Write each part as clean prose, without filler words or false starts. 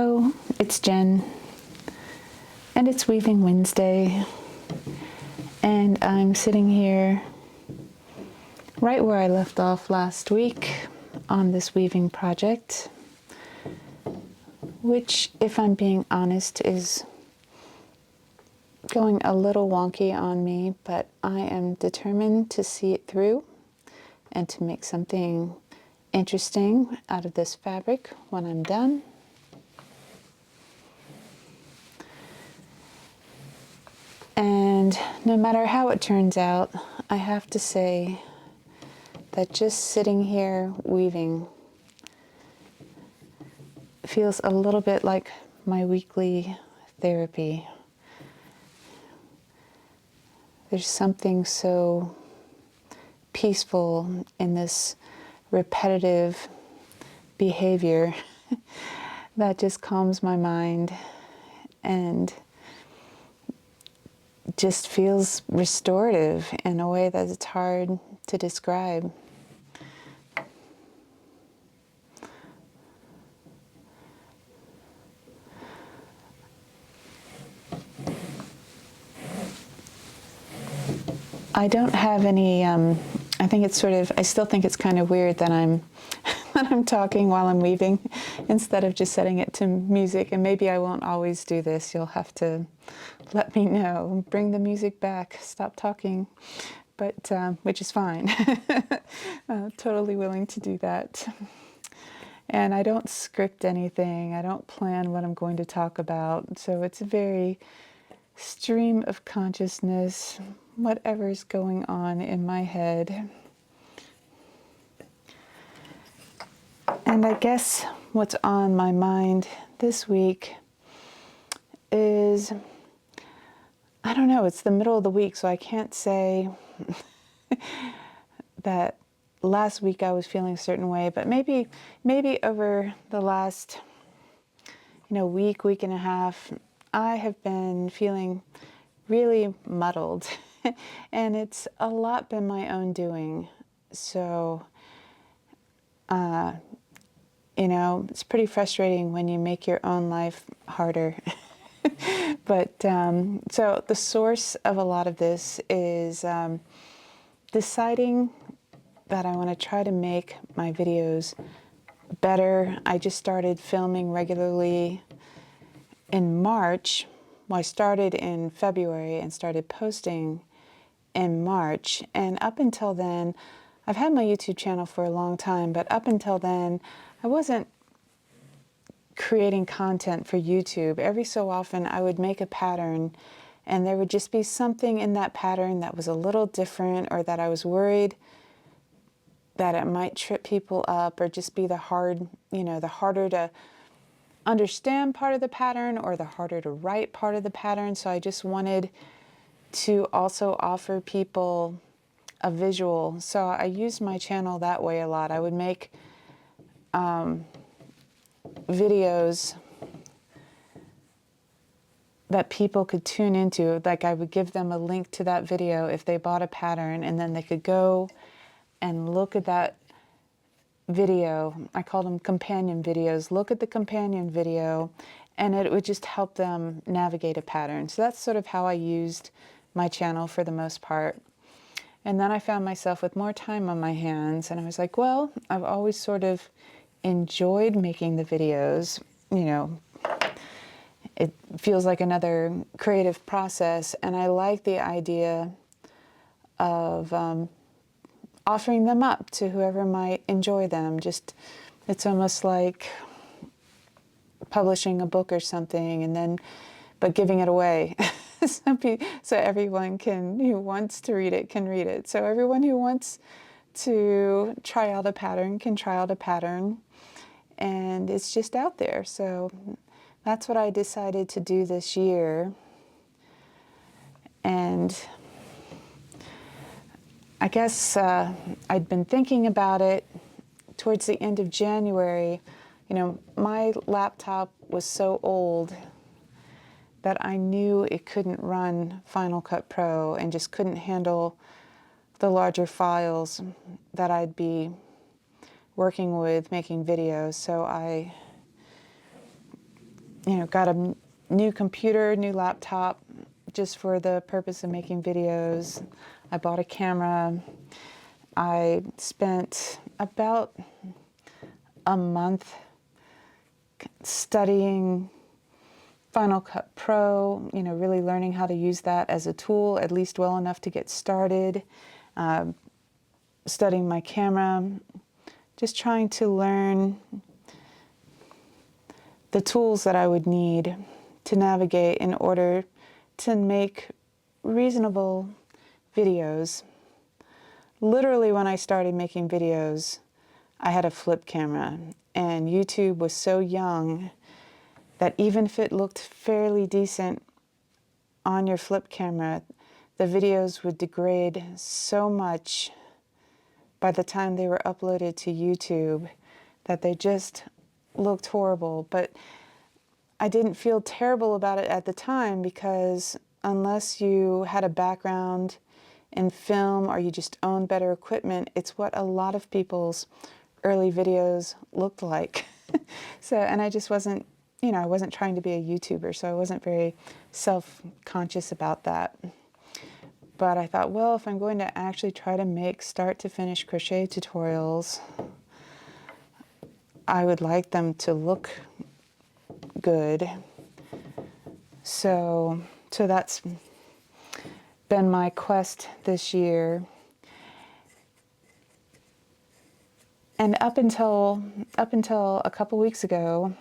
Hello, it's Jen, and it's Weaving Wednesday, and I'm sitting here right where I left off last week on this weaving project, which, if I'm being honest, is going a little wonky on me, but I am determined to see it through and to make something interesting out of this fabric when I'm done. And no matter how it turns out, I have to say that just sitting here weaving feels a little bit like my weekly therapy. There's something so peaceful in this repetitive behavior that just calms my mind and just feels restorative in a way that it's hard to describe. I don't have any, I think it's sort of, I still think it's kind of weird that I'm that I'm talking while I'm weaving instead of just setting it to music, and maybe I won't always do this. You'll have to let me know. Bring the music back. Stop talking. But, which is fine. Totally willing to do that. And I don't script anything. I don't plan what I'm going to talk about. So it's a very stream of consciousness, whatever's going on in my head. And I guess what's on my mind this week is, I don't know, it's the middle of the week, so I can't say that last week I was feeling a certain way, but maybe over the last, week and a half, I have been feeling really muddled, and it's a lot been my own doing. So, it's pretty frustrating when you make your own life harder. But so the source of a lot of this is deciding that I want to try to make my videos better. I just started filming regularly in March. Well, I started in February and started posting in March. And up until then, I've had my YouTube channel for a long time, but up until then, I wasn't creating content for YouTube. Every so often I would make a pattern and there would just be something in that pattern that was a little different, or that I was worried that it might trip people up, or just be the harder to understand part of the pattern, or the harder to write part of the pattern. So I just wanted to also offer people a visual. So I used my channel that way a lot. I would make videos that people could tune into. Like, I would give them a link to that video if they bought a pattern, and then they could go and look at that video. I called them companion videos. Look at the companion video, and it would just help them navigate a pattern. So that's sort of how I used my channel for the most part. And then I found myself with more time on my hands, and I was like, well, I've always sort of enjoyed making the videos. It feels like another creative process, and I like the idea of offering them up to whoever might enjoy them. It's almost like publishing a book or something, but giving it away. So everyone who wants to read it can read it. So everyone who wants to try out a pattern can try out a pattern, and it's just out there. So that's what I decided to do this year. And I guess I'd been thinking about it towards the end of January. My laptop was so old that I knew it couldn't run Final Cut Pro and just couldn't handle the larger files that I'd be working with making videos. So I got a new computer, new laptop, just for the purpose of making videos. I bought a camera. I spent about a month studying Final Cut Pro, really learning how to use that as a tool, at least well enough to get started. Studying my camera, just trying to learn the tools that I would need to navigate in order to make reasonable videos. Literally, when I started making videos, I had a flip camera, and YouTube was so young that even if it looked fairly decent on your flip camera, the videos would degrade so much by the time they were uploaded to YouTube that they just looked horrible. But I didn't feel terrible about it at the time, because unless you had a background in film or you just owned better equipment, it's what a lot of people's early videos looked like. And I just wasn't, I wasn't trying to be a YouTuber, so I wasn't very self-conscious about that. But I thought, well, if I'm going to actually try to make start to finish crochet tutorials, I would like them to look good. So that's been my quest this year. And up until a couple weeks ago,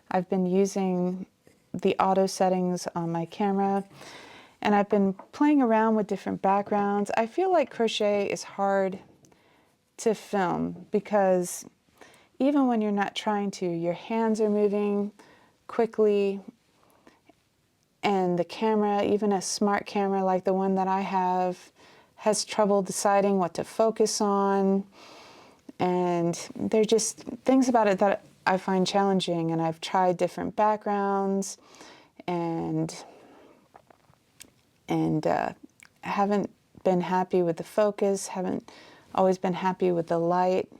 I've been using the auto settings on my camera, and I've been playing around with different backgrounds. I feel like crochet is hard to film because even when you're not trying to, your hands are moving quickly, and the camera, even a smart camera like the one that I have, has trouble deciding what to focus on. And there are just things about it that I find challenging, and I've tried different backgrounds and haven't been happy with the focus, haven't always been happy with the light.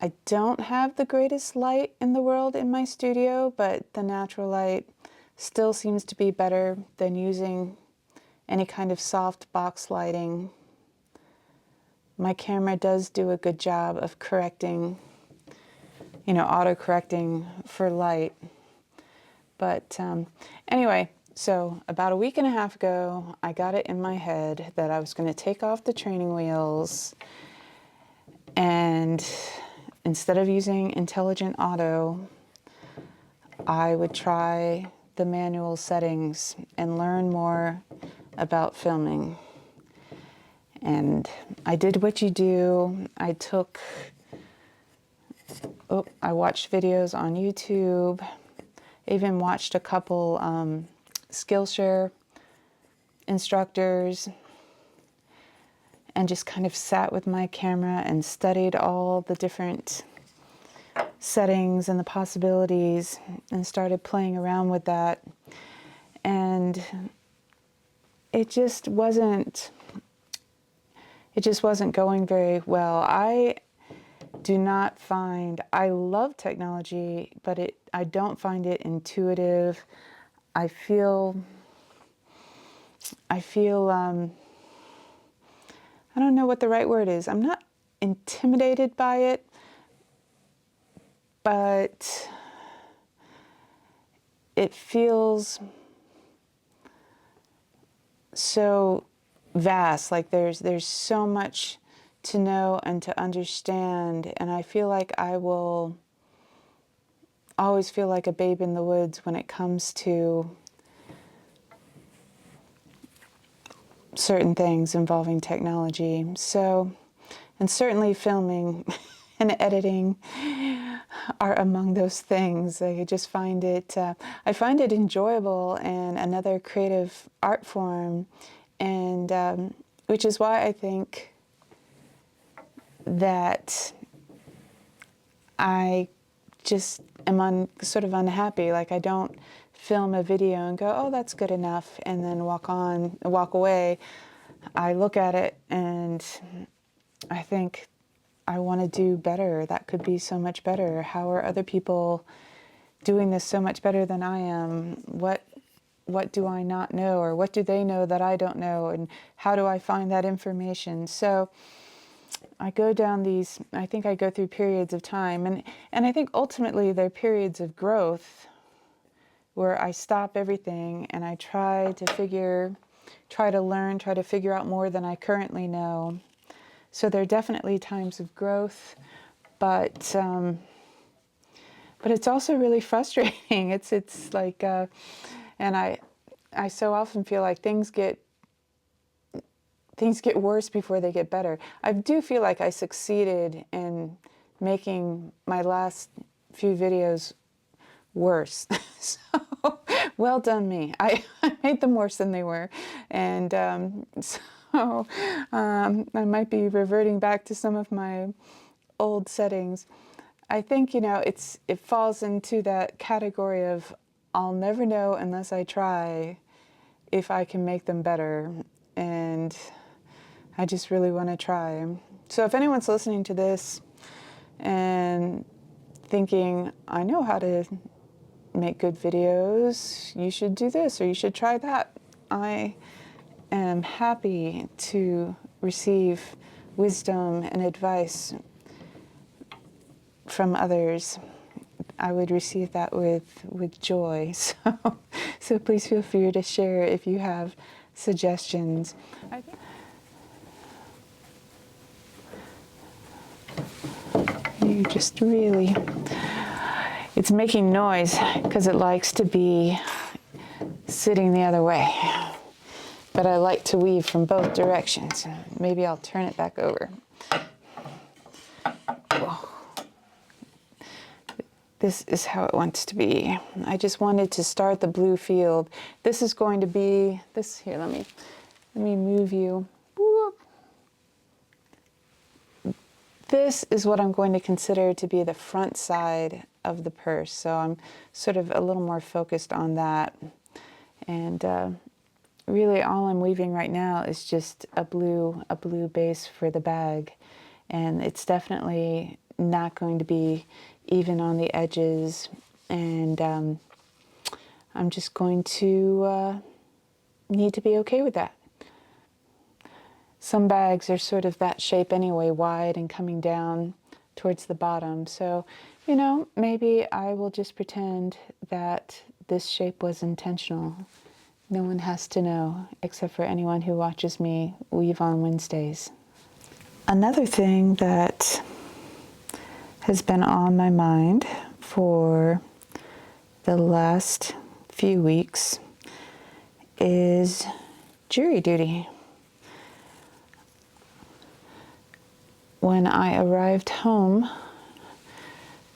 I don't have the greatest light in the world in my studio, but the natural light still seems to be better than using any kind of soft box lighting. My camera does do a good job of correcting, auto-correcting for light. But anyway, so about a week and a half ago, I got it in my head that I was going to take off the training wheels, and instead of using Intelligent Auto, I would try the manual settings and learn more about filming. And I did what you do. I watched videos on YouTube. I even watched a couple Skillshare instructors, and just kind of sat with my camera and studied all the different settings and the possibilities, and started playing around with that. And it just wasn't going very well. I love technology, but I don't find it intuitive. I feel I don't know what the right word is. I'm not intimidated by it, but it feels so vast, like there's so much to know and to understand, and I feel like I will always feel like a babe in the woods when it comes to certain things involving technology. So, and certainly filming and editing are among those things. I just find it, I find it enjoyable and another creative art form, and which is why I think that I just am sort of unhappy. Like, I don't film a video and go, oh, that's good enough, and then walk away. I look at it and I think, I want to do better. That could be so much better. How are other people doing this so much better than I am. What do I not know, or what do they know that I don't know, and how do I find that information? So I go down these, I think I go through periods of time, and I think ultimately they're periods of growth where I stop everything and I try to learn, try to figure out more than I currently know. So there are definitely times of growth, but it's also really frustrating. It's like, and I so often feel like things get worse before they get better. I do feel like I succeeded in making my last few videos worse. So well done me. I made them worse than they were, and I might be reverting back to some of my old settings. I think, it falls into that category of I'll never know unless I try if I can make them better, and I just really want to try. So if anyone's listening to this and thinking, I know how to make good videos, you should do this or you should try that, I am happy to receive wisdom and advice from others. I would receive that with joy. So please feel free to share if you have suggestions. You just really, it's making noise because it likes to be sitting the other way. But I like to weave from both directions. Maybe I'll turn it back over. Whoa. This is how it wants to be. I just wanted to start the blue field. This is going to be, this here, let me move you. Whoop. This is what I'm going to consider to be the front side of the purse. So I'm sort of a little more focused on that. And really all I'm weaving right now is just a blue base for the bag. And it's definitely not going to be even on the edges. And I'm just going to need to be okay with that. Some bags are sort of that shape anyway, wide and coming down towards the bottom. So, maybe I will just pretend that this shape was intentional. No one has to know, except for anyone who watches me weave on Wednesdays. Another thing that has been on my mind for the last few weeks is jury duty. When I arrived home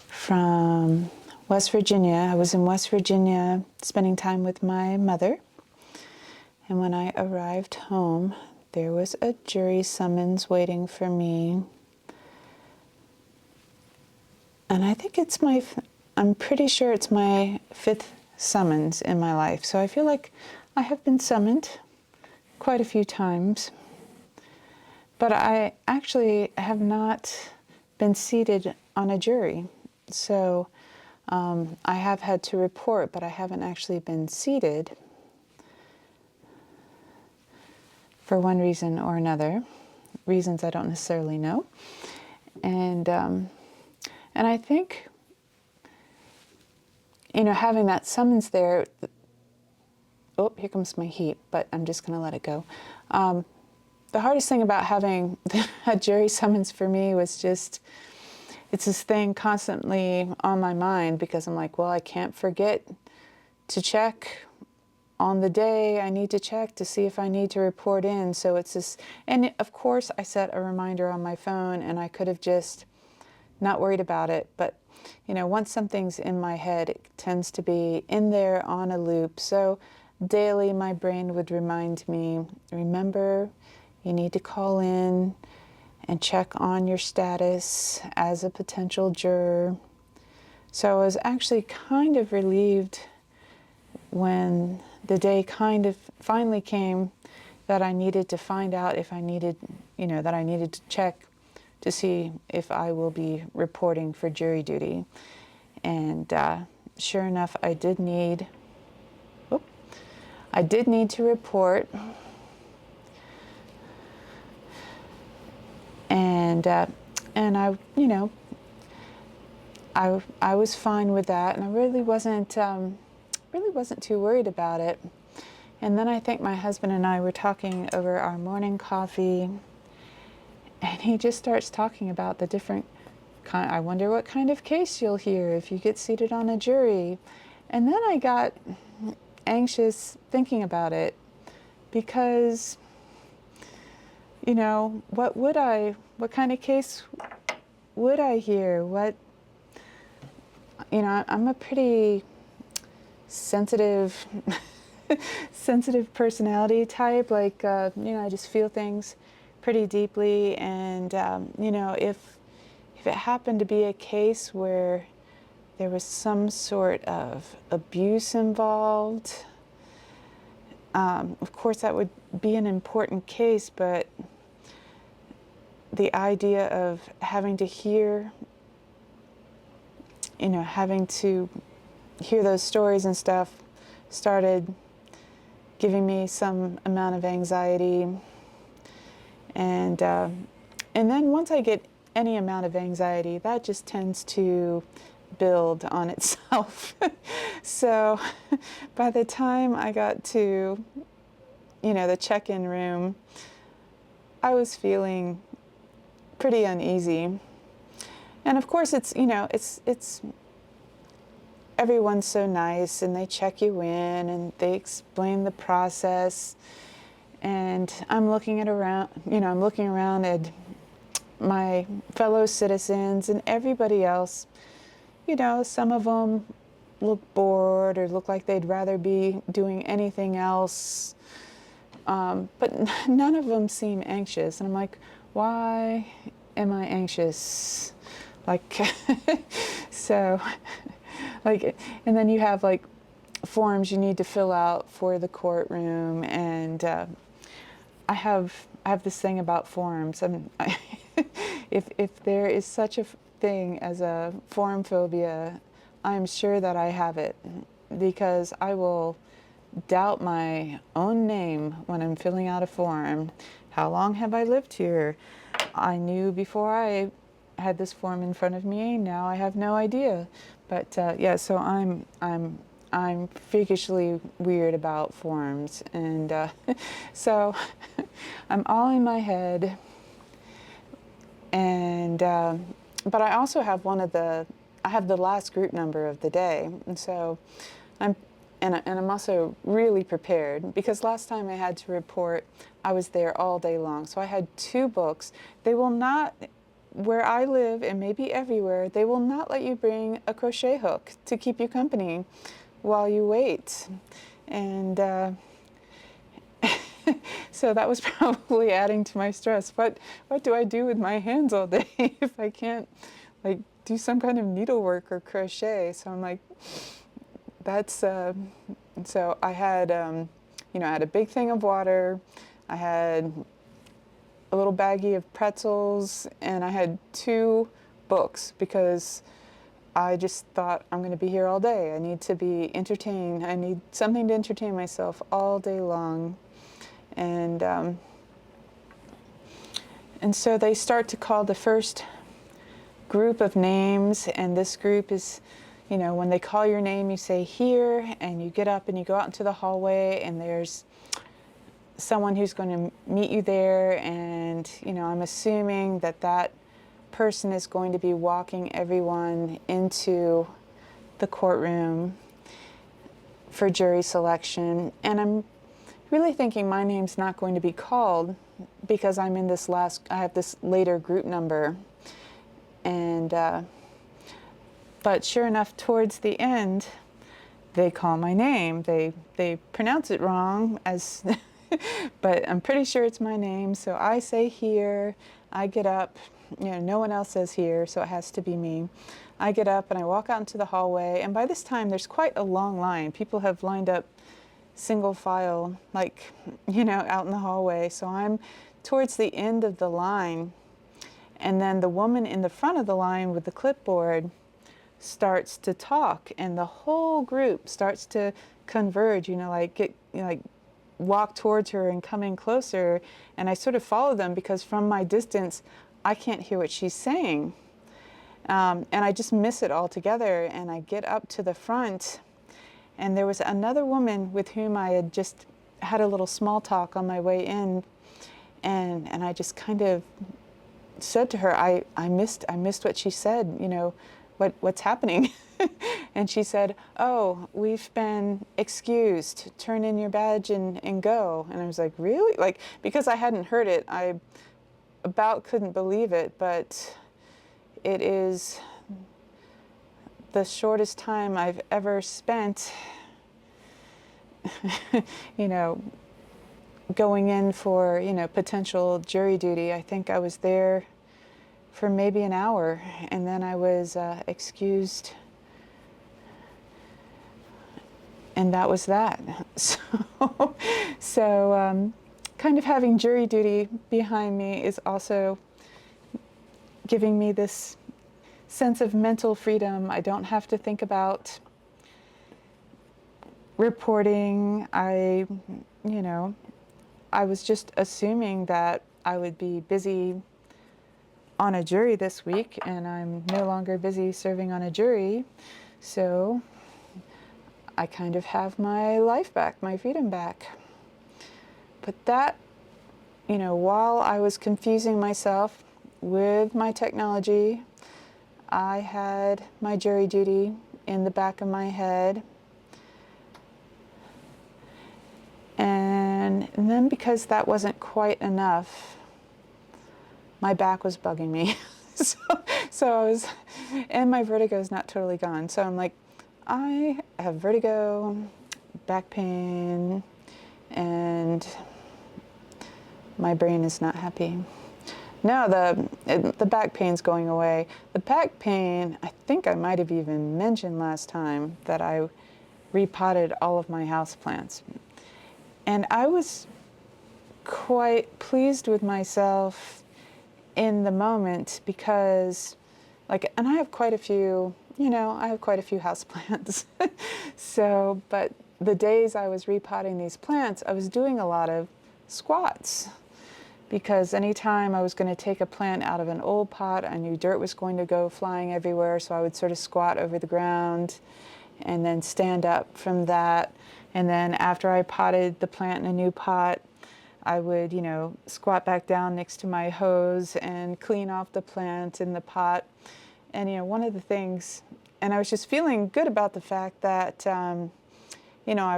from West Virginia, I was in West Virginia spending time with my mother. And when I arrived home, there was a jury summons waiting for me. And I think I'm pretty sure it's my 5th summons in my life. So I feel like I have been summoned quite a few times. But I actually have not been seated on a jury. So I have had to report, but I haven't actually been seated for one reason or another. Reasons I don't necessarily know. And I think, having that summons there, oh, here comes my heat, but I'm just going to let it go. The hardest thing about having a jury summons for me was just, it's this thing constantly on my mind because I'm like, well, I can't forget to check on the day I need to check to see if I need to report in. So it's this, and of course I set a reminder on my phone and I could have just not worried about it. But, once something's in my head, it tends to be in there on a loop. So daily my brain would remind me, remember, you need to call in and check on your status as a potential juror. So I was actually kind of relieved when the day kind of finally came that I needed to find out if I needed, that I needed to check to see if I will be reporting for jury duty. And sure enough, I did need to report. And I, you know, I was fine with that, and I really wasn't too worried about it. And then I think my husband and I were talking over our morning coffee, and he just starts talking about the different kind. I wonder what kind of case you'll hear if you get seated on a jury. And then I got anxious thinking about it, because, you know, what kind of case would I hear? You know, I'm a pretty sensitive personality type. Like, you know, I just feel things pretty deeply, and you know, if it happened to be a case where there was some sort of abuse involved, of course that would be an important case, but the idea of having to hear, you know, having to hear those stories and stuff started giving me some amount of anxiety. And then once I get any amount of anxiety, that just tends to build on itself. So by the time I got to, you know, the check-in room, I was feeling pretty uneasy. And of course, it's, you know, it's everyone's so nice, and they check you in and they explain the process. And I'm looking around at my fellow citizens and everybody else. You know, some of them look bored or look like they'd rather be doing anything else. But none of them seem anxious. And I'm like, why am I anxious? Like, so, like, and then you have like forms you need to fill out for the courtroom. And I have this thing about forms. If there is such a thing as a form phobia, I'm sure that I have it, because I will doubt my own name when I'm filling out a form. How long have I lived here? I knew before I had this form in front of me. Now I have no idea. But yeah, so I'm freakishly weird about forms, and so I'm all in my head. And but I also have I have the last group number of the day, and so I'm also really prepared, because last time I had to report, I was there all day long. So I had 2 books. They will not, where I live, and maybe everywhere, they will not let you bring a crochet hook to keep you company while you wait. And so that was probably adding to my stress. What do I do with my hands all day if I can't, like, do some kind of needlework or crochet? So I'm like, that's so I had you know, I had a big thing of water, I had a little baggie of pretzels, and I had 2 books, because I just thought, I'm going to be here all day. I need to be entertained. I need something to entertain myself all day long. And so they start to call the first group of names, and this group is, you know, when they call your name, you say here, and you get up and you go out into the hallway, and there's someone who's going to meet you there. And, you know, I'm assuming that person is going to be walking everyone into the courtroom for jury selection. And I'm really thinking my name's not going to be called, because I'm in this I have this later group number. And but sure enough, towards the end, they call my name. They pronounce it wrong, as but I'm pretty sure it's my name. So I say here, I get up, you know, no one else says here, so it has to be me. I get up and I walk out into the hallway, and by this time there's quite a long line. People have lined up single file, like, you know, out in the hallway. So I'm towards the end of the line, and then the woman in the front of the line with the clipboard starts to talk, and the whole group starts to converge, walk towards her and come in closer. And I sort of follow them because from my distance, I can't hear what she's saying. And I just miss it altogether. And I get up to the front, and there was another woman with whom I had just had a little small talk on my way in. And I just kind of said to her, I missed what she said, what's happening? And she said, "Oh, we've been excused. Turn in your badge and go." And I was like, "Really?" Because I hadn't heard it, I about couldn't believe it, but it is the shortest time I've ever spent, going in for, potential jury duty. I think I was there for maybe an hour, and then I was excused. And that was that. So kind of having jury duty behind me is also giving me this sense of mental freedom. I don't have to think about reporting. I was just assuming that I would be busy on a jury this week, and I'm no longer busy serving on a jury. So I kind of have my life back, my freedom back. But that, while I was confusing myself with my technology, I had my jury duty in the back of my head. And then, because that wasn't quite enough, my back was bugging me. So I was, and my vertigo is not totally gone. So I'm like, I have vertigo, back pain, and my brain is not happy. No, the back pain's going away. The back pain, I think I might have even mentioned last time that I repotted all of my houseplants. And I was quite pleased with myself in the moment because, and I have quite a few, I have quite a few houseplants. So, but the days I was repotting these plants, I was doing a lot of squats, because anytime I was going to take a plant out of an old pot, I knew dirt was going to go flying everywhere, so I would sort of squat over the ground and then stand up from that. And then after I potted the plant in a new pot, I would, squat back down next to my hose and clean off the plant in the pot. And, one of the things, and I was just feeling good about the fact that, I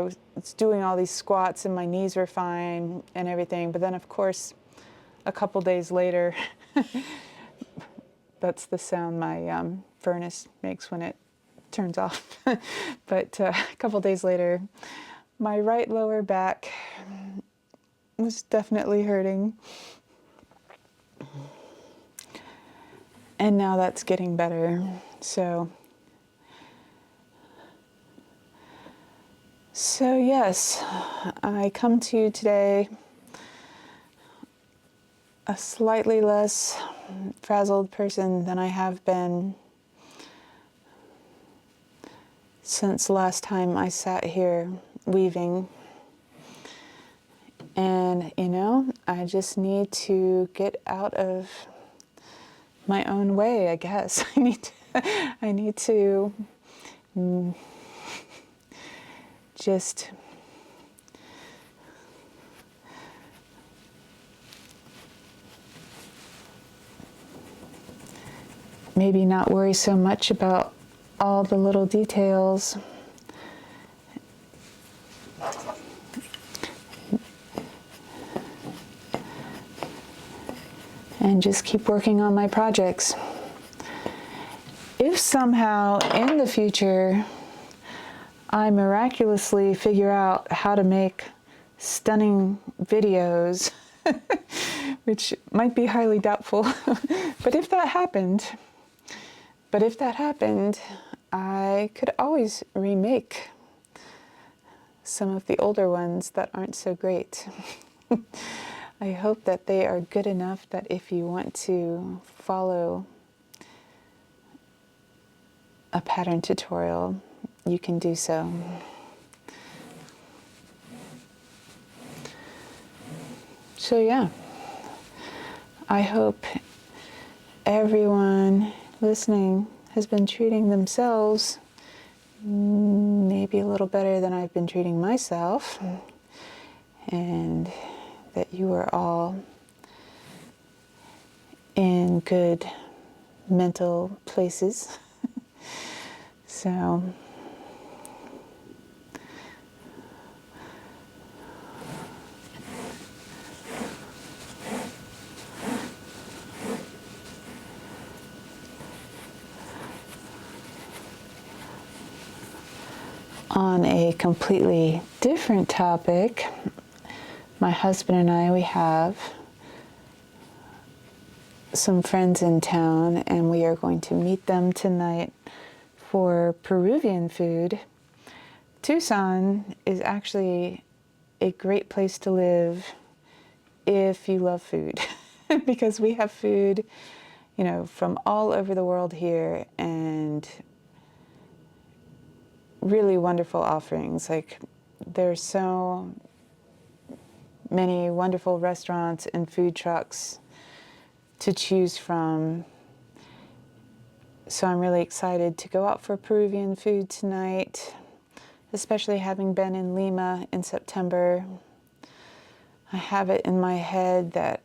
was doing all these squats and my knees were fine and everything. But then, of course, a couple days later, that's the sound my furnace makes when it turns off. But a couple days later, my right lower back was definitely hurting. And now that's getting better. So yes, I come to you today a slightly less frazzled person than I have been since last time I sat here weaving. And, I just need to get out of my own way, I guess. I need to just maybe not worry so much about all the little details. And just keep working on my projects. If somehow in the future I miraculously figure out how to make stunning videos, which might be highly doubtful, but if that happened, I could always remake some of the older ones that aren't so great. I hope that they are good enough that if you want to follow a pattern tutorial, you can do so. So yeah, I hope everyone listening has been treating themselves maybe a little better than I've been treating myself, and that you are all in good mental places. So on a completely different topic, my husband and I, we have some friends in town, and we are going to meet them tonight for Peruvian food. Tucson is actually a great place to live if you love food, because we have food, you know, from all over the world here, and really wonderful offerings. Like, there's so many wonderful restaurants and food trucks to choose from. So I'm really excited to go out for Peruvian food tonight, especially having been in Lima in September. I have it in my head that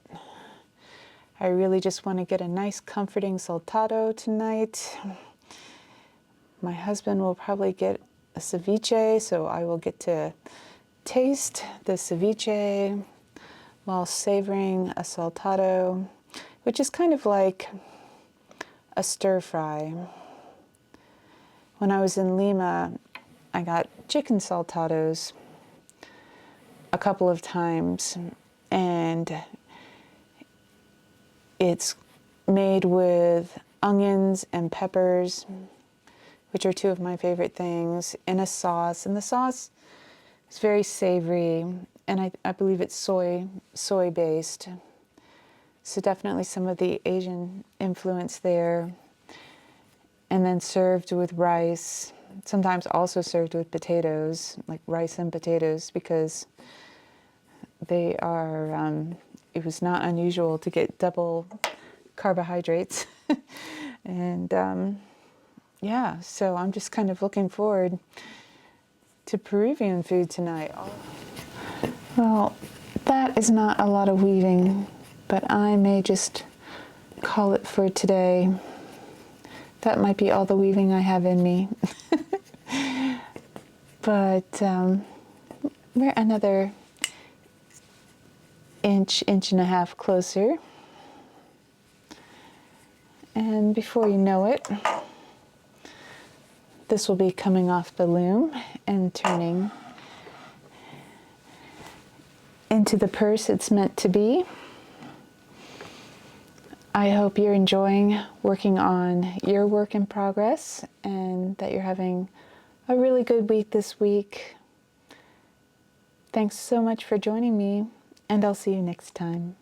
I really just want to get a nice comforting saltado tonight. My husband will probably get a ceviche, so I will get to taste the ceviche while savoring a saltado, which is kind of like a stir fry. When I was in Lima, I got chicken saltados a couple of times, and it's made with onions and peppers, which are two of my favorite things, in a sauce. And the sauce is very savory, and I believe it's soy based. So definitely some of the Asian influence there. And then served with rice, sometimes also served with potatoes, like rice and potatoes, because they are, it was not unusual to get double carbohydrates. And yeah, so I'm just kind of looking forward to Peruvian food tonight. Well, that is not a lot of weaving, but I may just call it for today. That might be all the weaving I have in me. But we're another inch and a half closer. And before you know it, this will be coming off the loom and turning into the purse it's meant to be. I hope you're enjoying working on your work in progress, and that you're having a really good week this week. Thanks so much for joining me, and I'll see you next time.